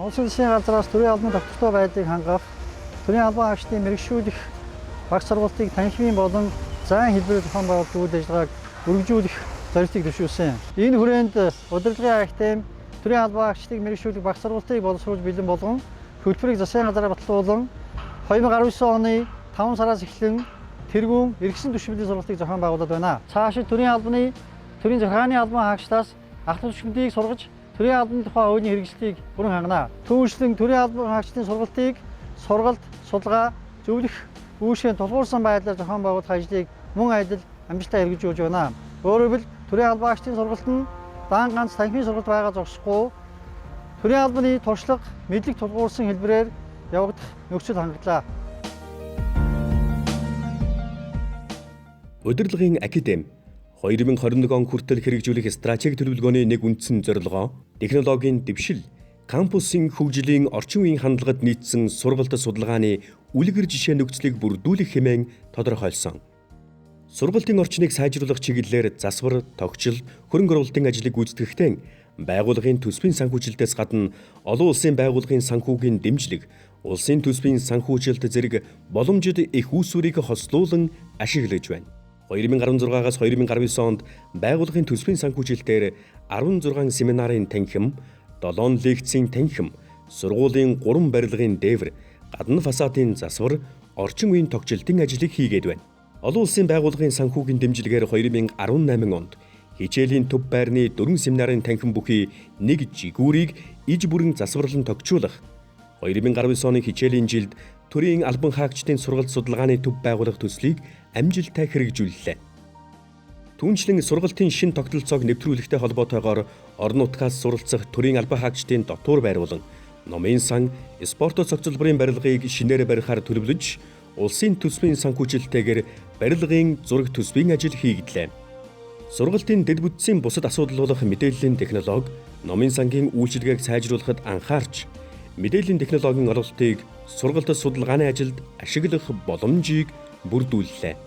Улсын засгийн газраас төрийн албан доктортой байдлыг хангах, төрийн албан хаагчдын мэргэжшүүлэх багц сургалтыг танхимын болон зайн хэлбэрээр зохион байгуулах үйл ажиллагааг өргөжүүлэх зорилтыг дэвшүүлсэн. Энэ хүрээнд удирдлагын агентийн төрийн албан хаагчдыг мэргэжшүүлэх багц сургалтыг боловсруулж бэлэн болгон хөтөлбөрийг засгийн газараар батлуулан 2019 оны 5 сараас эхлэн тэргүүн эргэсэн түвшинлийн сургалтыг зохион байгуулад байна. Цаашид төрийн захиргааны албан хаагчдаас ах түвшиндийг сургаж төрийн албаны тухай хуулийн хэрэгжилтийг бүрэн хангана. Түүнчлэн төрийн албан хаагчдын сургалтыг сургалт, судалгаа, зөвлөх, үүшгийн тулгуурсан байдлаар зохион байгуулах ажлыг мөн адил амжилттай хэрэгжүүлж байна. Өөрөөр хэлбэл төрийн албан хаагчдын сургалт нь дан ганц танхимын сургалт байгаа зогсохгүй төрийн албаны туршлага, мэдлэг тулгуурсан хэлбэрээр явагдах нөхцөл хангаглаа. Удирдлагын академи 2021 он хүртэл хэрэгжүүлэх стратеги төлөвлөгөөний нэг үндсэн зорилгоо технологийн дэвшил, кампусын хөгжлийн орчин үеийн хандлагад нийцсэн сургалт судалгааны үлгэр жишээ нөхцөлийг бүрдүүлэх хэмээн тодорхойлсон. Сургалтын орчныг сайжруулах чиглэлээр засвар, тогтчил, хөрөнгө оруулалтын ажлыг гүйцэтгэхдээ байгууллагын төсвийн санхүүжилтээс гадна олон улсын байгууллагын санхүүгийн дэмжлэг, улсын төсвийн санхүүжилт зэрэг боломжит их үүсвэрийг хослуулан ашиглаж байна. 2016-аас 2019 онд байгууллагын төсвийн санхүүжилтээр 16 семинарын танхим, 7 лекцийн танхим, сургуулийн 3 барилгын дээвэр, гадна фасадын засвар, орчин үеийн тогтчлтын ажлыг хийгээд байна. Олон улсын байгууллагын санхүүгийн дэмжлэгээр 2018 онд хичээлийн төв байрны 4 семинарын танхим бүхий нэг жигүүрийг иж бүрэн засварлан тогтчуулах, 2019 оны хичээлийн жилд төрийн албан хаагчдын сургалт судалгааны төв байгуулах төслийг амжилттай хэрэгжүүллээ. Түүнчлэн сургалтын шин тогтолцоог нэвтрүүлэхтэй холбоотойгоор орон нутгаас суралцах төрийн албан хаагчдын дотуур байруулан номын сан, спорт цогцлборын барилгыг шинээр барихаар төлөвлөж, улсын төсвийн санхүүжилттэйгээр барилгын зураг төсвийн ажил хийгдлээ. Сургалтын дэд бүтцийн бусад асуудал болох мэдээллийн технологи, номын сангийн үйлчилгээг сайжруулахад анхаарч, мэдээллийн технологийн оролтыг сургалт судалгааны ажилд ашиглах боломжийг бүрдүүллээ.